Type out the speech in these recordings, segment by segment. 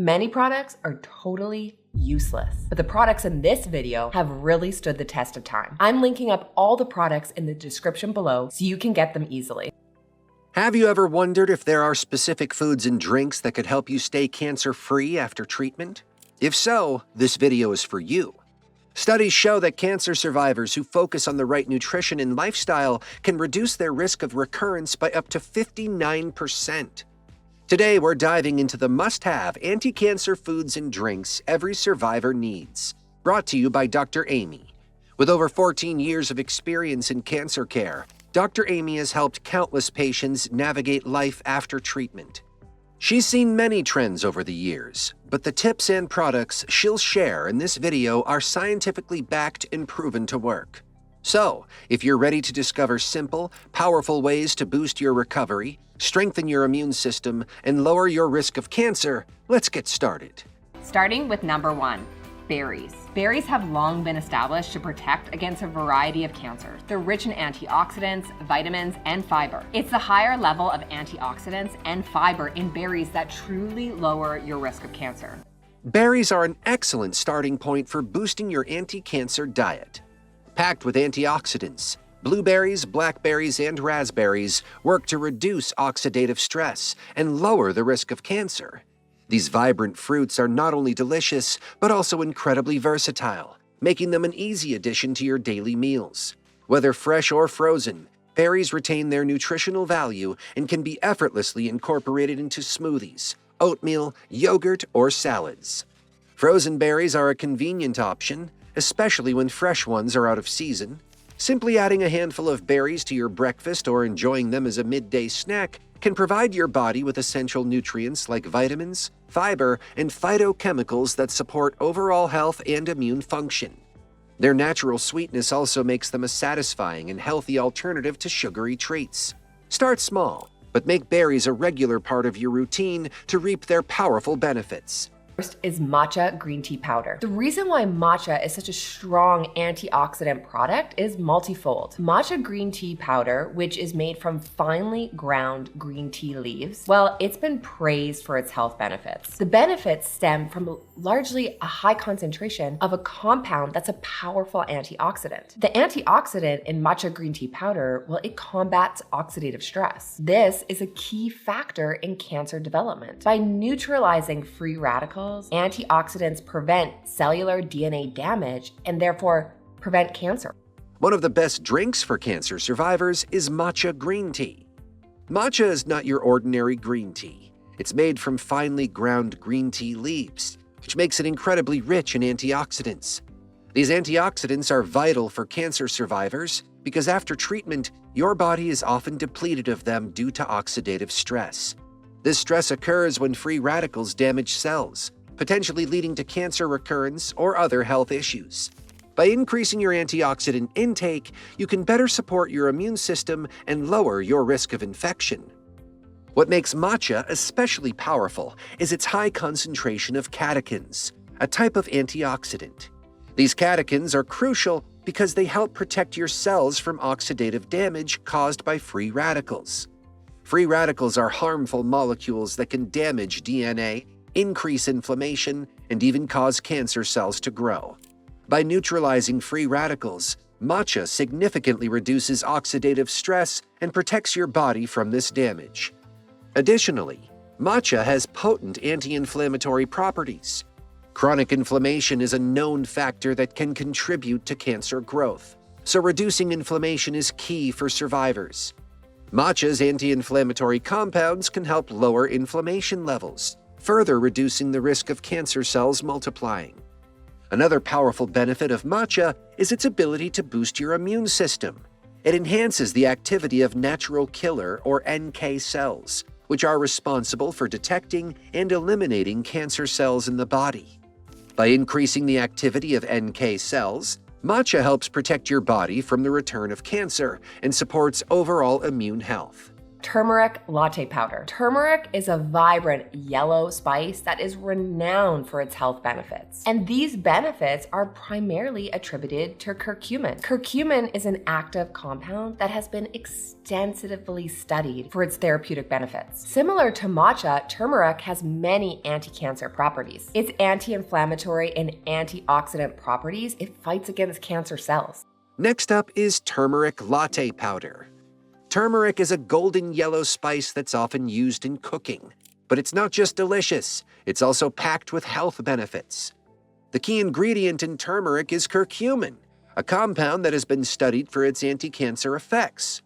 Many products are totally useless, but the products in this video have really stood the test of time. I'm linking up all the products in the description below so you can get them easily. Have you ever wondered if there are specific foods and drinks that could help you stay cancer-free after treatment? If so, this video is for you. Studies show that cancer survivors who focus on the right nutrition and lifestyle can reduce their risk of recurrence by up to 59%. Today, we're diving into the must-have anti-cancer foods and drinks every survivor needs. Brought to you by Dr. Amy. With over 14 years of experience in cancer care, Dr. Amy has helped countless patients navigate life after treatment. She's seen many trends over the years, but the tips and products she'll share in this video are scientifically backed and proven to work. So, if you're ready to discover simple, powerful ways to boost your recovery, strengthen your immune system, and lower your risk of cancer, let's get started. Starting with number 1, berries. Berries have long been established to protect against a variety of cancers. They're rich in antioxidants, vitamins, and fiber. It's the higher level of antioxidants and fiber in berries that truly lower your risk of cancer. Berries are an excellent starting point for boosting your anti-cancer diet. Packed with antioxidants, blueberries, blackberries, and raspberries work to reduce oxidative stress and lower the risk of cancer. These vibrant fruits are not only delicious, but also incredibly versatile, making them an easy addition to your daily meals. Whether fresh or frozen, berries retain their nutritional value and can be effortlessly incorporated into smoothies, oatmeal, yogurt, or salads. Frozen berries are a convenient option, especially when fresh ones are out of season. Simply adding a handful of berries to your breakfast or enjoying them as a midday snack can provide your body with essential nutrients like vitamins, fiber, and phytochemicals that support overall health and immune function. Their natural sweetness also makes them a satisfying and healthy alternative to sugary treats. Start small, but make berries a regular part of your routine to reap their powerful benefits. First is matcha green tea powder. The reason why matcha is such a strong antioxidant product is multifold. Matcha green tea powder, which is made from finely ground green tea leaves, well, it's been praised for its health benefits. The benefits stem from largely a high concentration of a compound that's a powerful antioxidant. The antioxidant in matcha green tea powder, well, it combats oxidative stress. This is a key factor in cancer development. By neutralizing free radicals, antioxidants prevent cellular DNA damage and therefore prevent cancer. One of the best drinks for cancer survivors is matcha green tea. Matcha is not your ordinary green tea. It's made from finely ground green tea leaves, which makes it incredibly rich in antioxidants. These antioxidants are vital for cancer survivors because after treatment, your body is often depleted of them due to oxidative stress. This stress occurs when free radicals damage cells, potentially leading to cancer recurrence or other health issues. By increasing your antioxidant intake, you can better support your immune system and lower your risk of infection. What makes matcha especially powerful is its high concentration of catechins, a type of antioxidant. These catechins are crucial because they help protect your cells from oxidative damage caused by free radicals. Free radicals are harmful molecules that can damage DNA, increase inflammation, and even cause cancer cells to grow. By neutralizing free radicals, matcha significantly reduces oxidative stress and protects your body from this damage. Additionally, matcha has potent anti-inflammatory properties. Chronic inflammation is a known factor that can contribute to cancer growth, so reducing inflammation is key for survivors. Matcha's anti-inflammatory compounds can help lower inflammation levels, further reducing the risk of cancer cells multiplying. Another powerful benefit of matcha is its ability to boost your immune system. It enhances the activity of natural killer or NK cells, which are responsible for detecting and eliminating cancer cells in the body. By increasing the activity of NK cells, matcha helps protect your body from the return of cancer and supports overall immune health. Turmeric latte powder. Turmeric is a vibrant yellow spice that is renowned for its health benefits. And these benefits are primarily attributed to curcumin. Curcumin is an active compound that has been extensively studied for its therapeutic benefits. Similar to matcha, turmeric has many anti-cancer properties. Its anti-inflammatory and antioxidant properties, it fights against cancer cells. Next up is turmeric latte powder. Turmeric is a golden yellow spice that's often used in cooking. But it's not just delicious, it's also packed with health benefits. The key ingredient in turmeric is curcumin, a compound that has been studied for its anti-cancer effects.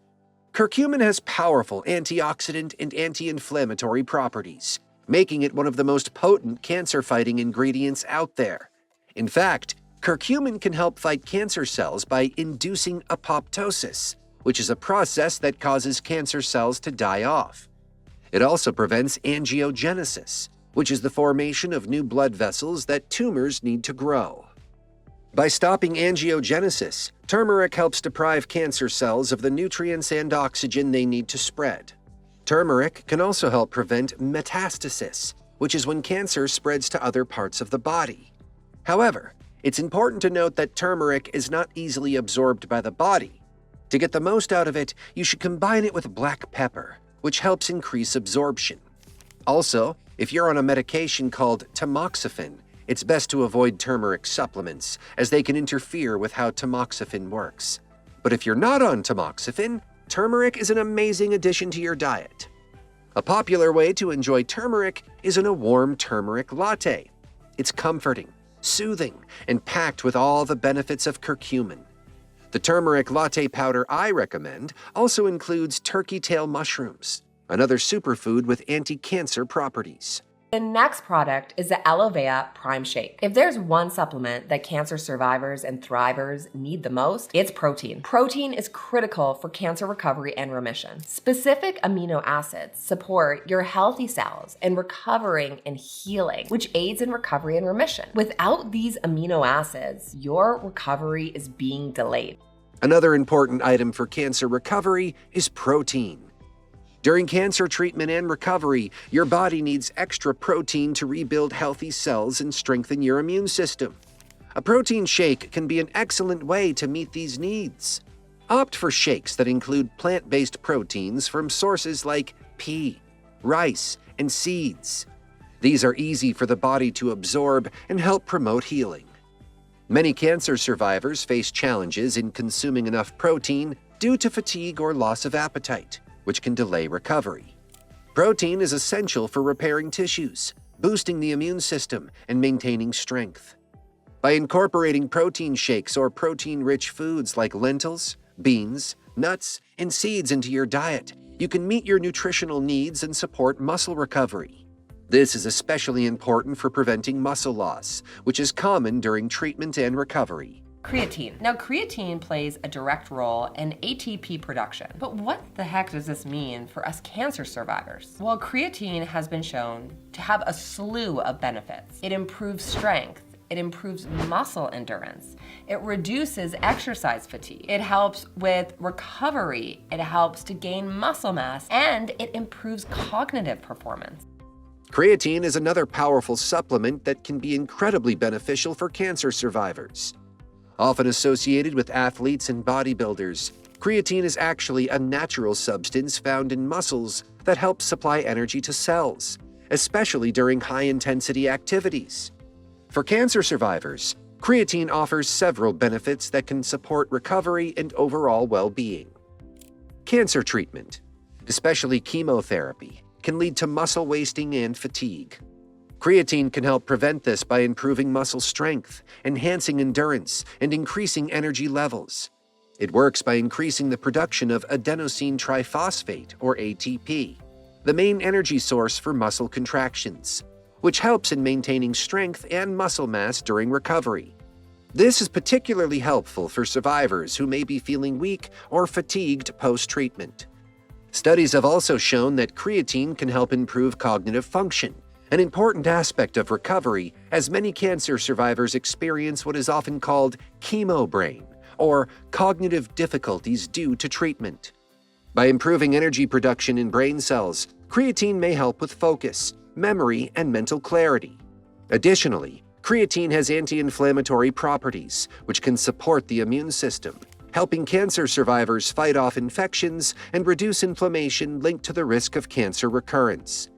Curcumin has powerful antioxidant and anti-inflammatory properties, making it one of the most potent cancer-fighting ingredients out there. In fact, curcumin can help fight cancer cells by inducing apoptosis, which is a process that causes cancer cells to die off. It also prevents angiogenesis, which is the formation of new blood vessels that tumors need to grow. By stopping angiogenesis, turmeric helps deprive cancer cells of the nutrients and oxygen they need to spread. Turmeric can also help prevent metastasis, which is when cancer spreads to other parts of the body. However, it's important to note that turmeric is not easily absorbed by the body. To get the most out of it, you should combine it with black pepper, which helps increase absorption. Also, if you're on a medication called tamoxifen, it's best to avoid turmeric supplements, as they can interfere with how tamoxifen works. But if you're not on tamoxifen, turmeric is an amazing addition to your diet. A popular way to enjoy turmeric is in a warm turmeric latte. It's comforting, soothing, and packed with all the benefits of curcumin. The turmeric latte powder I recommend also includes turkey tail mushrooms, another superfood with anti-cancer properties. The next product is the Aloha Prime Shake. If there's one supplement that cancer survivors and thrivers need the most, it's protein. Protein is critical for cancer recovery and remission. Specific amino acids support your healthy cells in recovering and healing, which aids in recovery and remission. Without these amino acids, your recovery is being delayed. Another important item for cancer recovery is protein. During cancer treatment and recovery, your body needs extra protein to rebuild healthy cells and strengthen your immune system. A protein shake can be an excellent way to meet these needs. Opt for shakes that include plant-based proteins from sources like pea, rice, and seeds. These are easy for the body to absorb and help promote healing. Many cancer survivors face challenges in consuming enough protein due to fatigue or loss of appetite, which can delay recovery. Protein is essential for repairing tissues, boosting the immune system, and maintaining strength. By incorporating protein shakes or protein-rich foods like lentils, beans, nuts, and seeds into your diet, you can meet your nutritional needs and support muscle recovery. This is especially important for preventing muscle loss, which is common during treatment and recovery. Creatine. Now, creatine plays a direct role in ATP production. But what the heck does this mean for us cancer survivors? Well, creatine has been shown to have a slew of benefits. It improves strength. It improves muscle endurance. It reduces exercise fatigue. It helps with recovery. It helps to gain muscle mass, and it improves cognitive performance. Creatine is another powerful supplement that can be incredibly beneficial for cancer survivors. Often associated with athletes and bodybuilders, creatine is actually a natural substance found in muscles that helps supply energy to cells, especially during high-intensity activities. For cancer survivors, creatine offers several benefits that can support recovery and overall well-being. Cancer treatment, especially chemotherapy, can lead to muscle wasting and fatigue. Creatine can help prevent this by improving muscle strength, enhancing endurance, and increasing energy levels. It works by increasing the production of adenosine triphosphate, or ATP, the main energy source for muscle contractions, which helps in maintaining strength and muscle mass during recovery. This is particularly helpful for survivors who may be feeling weak or fatigued post-treatment. Studies have also shown that creatine can help improve cognitive function, an important aspect of recovery, as many cancer survivors experience what is often called chemo brain, or cognitive difficulties due to treatment. By improving energy production in brain cells, creatine may help with focus, memory, and mental clarity. Additionally, creatine has anti-inflammatory properties, which can support the immune system, helping cancer survivors fight off infections and reduce inflammation linked to the risk of cancer recurrence.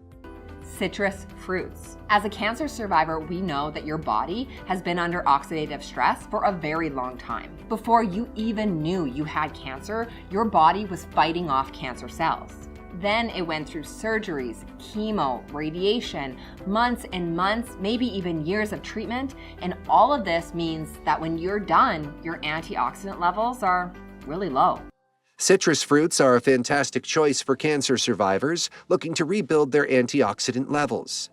Citrus fruits. As a cancer survivor, we know that your body has been under oxidative stress for a very long time. Before you even knew you had cancer, your body was fighting off cancer cells. Then it went through surgeries, chemo, radiation, months and months, maybe even years of treatment, and all of this means that when you're done, your antioxidant levels are really low. Citrus fruits are a fantastic choice for cancer survivors looking to rebuild their antioxidant levels.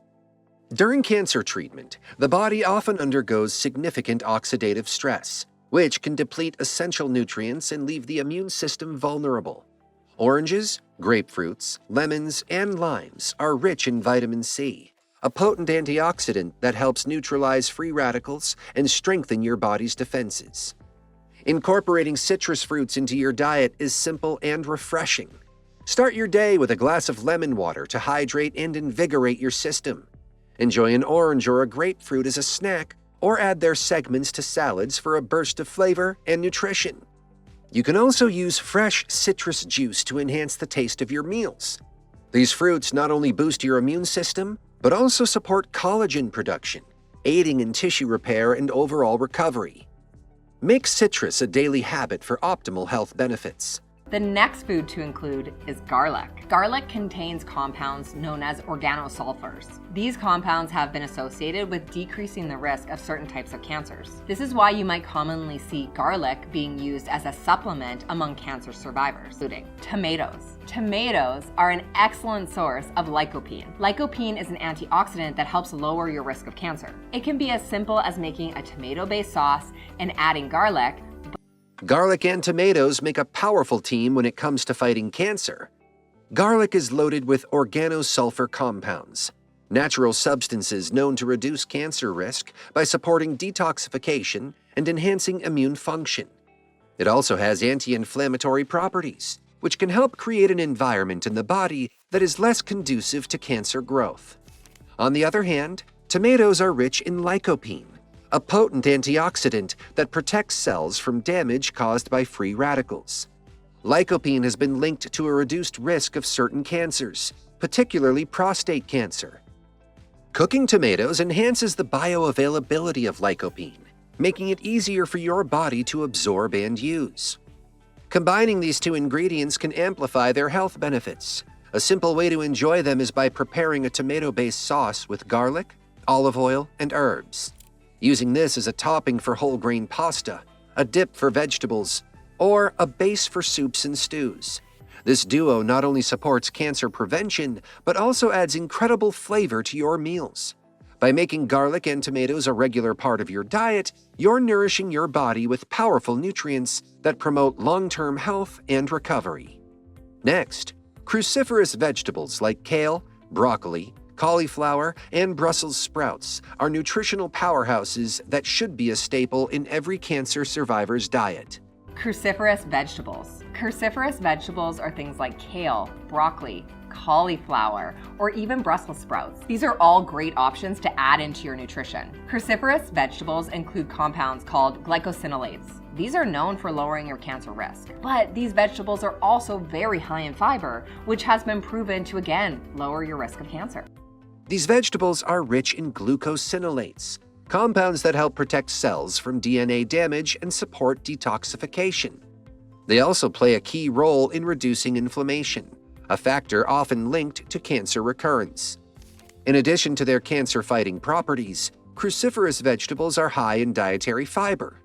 During cancer treatment, the body often undergoes significant oxidative stress, which can deplete essential nutrients and leave the immune system vulnerable. Oranges, grapefruits, lemons, and limes are rich in vitamin C, a potent antioxidant that helps neutralize free radicals and strengthen your body's defenses. Incorporating citrus fruits into your diet is simple and refreshing. Start your day with a glass of lemon water to hydrate and invigorate your system. Enjoy an orange or a grapefruit as a snack, or add their segments to salads for a burst of flavor and nutrition. You can also use fresh citrus juice to enhance the taste of your meals. These fruits not only boost your immune system, but also support collagen production, aiding in tissue repair and overall recovery. Make citrus a daily habit for optimal health benefits. The next food to include is garlic. Garlic contains compounds known as organosulfurs. These compounds have been associated with decreasing the risk of certain types of cancers. This is why you might commonly see garlic being used as a supplement among cancer survivors, including tomatoes. Tomatoes are an excellent source of lycopene. Lycopene is an antioxidant that helps lower your risk of cancer. It can be as simple as making a tomato-based sauce and adding garlic. Garlic and tomatoes make a powerful team when it comes to fighting cancer. Garlic is loaded with organosulfur compounds, natural substances known to reduce cancer risk by supporting detoxification and enhancing immune function. It also has anti-inflammatory properties, which can help create an environment in the body that is less conducive to cancer growth. On the other hand, tomatoes are rich in lycopene, a potent antioxidant that protects cells from damage caused by free radicals. Lycopene has been linked to a reduced risk of certain cancers, particularly prostate cancer. Cooking tomatoes enhances the bioavailability of lycopene, making it easier for your body to absorb and use. Combining these two ingredients can amplify their health benefits. A simple way to enjoy them is by preparing a tomato-based sauce with garlic, olive oil, and herbs. Using this as a topping for whole grain pasta, a dip for vegetables, or a base for soups and stews. This duo not only supports cancer prevention, but also adds incredible flavor to your meals. By making garlic and tomatoes a regular part of your diet, you're nourishing your body with powerful nutrients that promote long-term health and recovery. Next, cruciferous vegetables like kale, broccoli, cauliflower, and Brussels sprouts are nutritional powerhouses that should be a staple in every cancer survivor's diet. Cruciferous vegetables. Cruciferous vegetables are things like kale, broccoli, cauliflower, or even Brussels sprouts. These are all great options to add into your nutrition. Cruciferous vegetables include compounds called glycosinolates. These are known for lowering your cancer risk. But these vegetables are also very high in fiber, which has been proven to again lower your risk of cancer. These vegetables are rich in glucosinolates, compounds that help protect cells from DNA damage and support detoxification. They also play a key role in reducing inflammation, a factor often linked to cancer recurrence. In addition to their cancer-fighting properties, cruciferous vegetables are high in dietary fiber.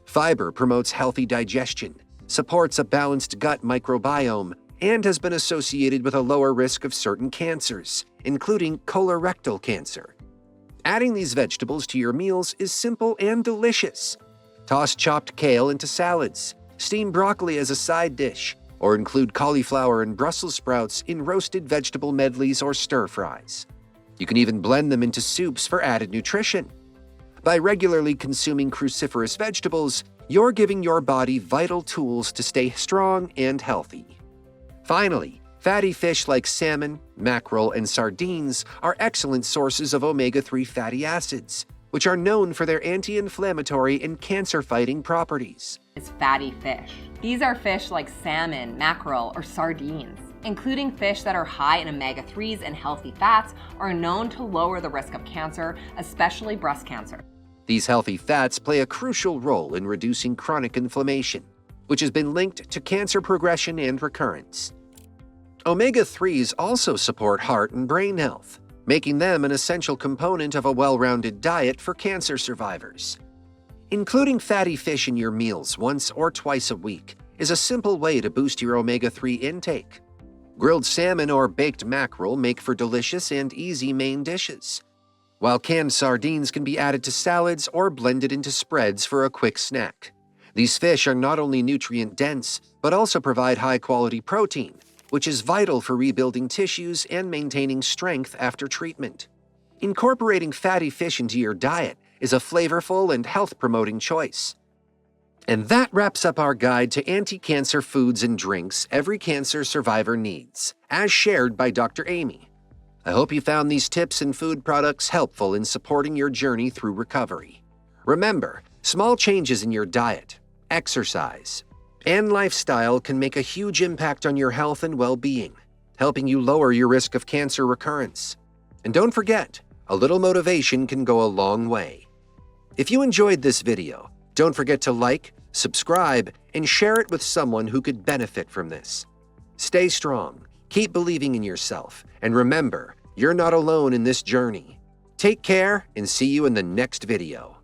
Fiber promotes healthy digestion, supports a balanced gut microbiome, and has been associated with a lower risk of certain cancers, including colorectal cancer. Adding these vegetables to your meals is simple and delicious. Toss chopped kale into salads, steam broccoli as a side dish, or include cauliflower and Brussels sprouts in roasted vegetable medleys or stir-fries. You can even blend them into soups for added nutrition. By regularly consuming cruciferous vegetables, you're giving your body vital tools to stay strong and healthy. Finally, fatty fish like salmon, mackerel, and sardines are excellent sources of omega-3 fatty acids, which are known for their anti-inflammatory and cancer-fighting properties. Is fatty fish. These are fish like salmon, mackerel, or sardines. Including fish that are high in omega-3s and healthy fats are known to lower the risk of cancer, especially breast cancer. These healthy fats play a crucial role in reducing chronic inflammation, which has been linked to cancer progression and recurrence. Omega-3s also support heart and brain health, making them an essential component of a well-rounded diet for cancer survivors. Including fatty fish in your meals once or twice a week is a simple way to boost your omega-3 intake. Grilled salmon or baked mackerel make for delicious and easy main dishes, while canned sardines can be added to salads or blended into spreads for a quick snack. These fish are not only nutrient-dense, but also provide high-quality protein, which is vital for rebuilding tissues and maintaining strength after treatment. Incorporating fatty fish into your diet is a flavorful and health-promoting choice. And that wraps up our guide to anti-cancer foods and drinks every cancer survivor needs, as shared by Dr. Amy. I hope you found these tips and food products helpful in supporting your journey through recovery. Remember, small changes in your diet, exercise, and lifestyle can make a huge impact on your health and well-being, helping you lower your risk of cancer recurrence. And don't forget, a little motivation can go a long way. If you enjoyed this video, don't forget to like, subscribe, and share it with someone who could benefit from this. Stay strong, keep believing in yourself, and remember, you're not alone in this journey. Take care and see you in the next video.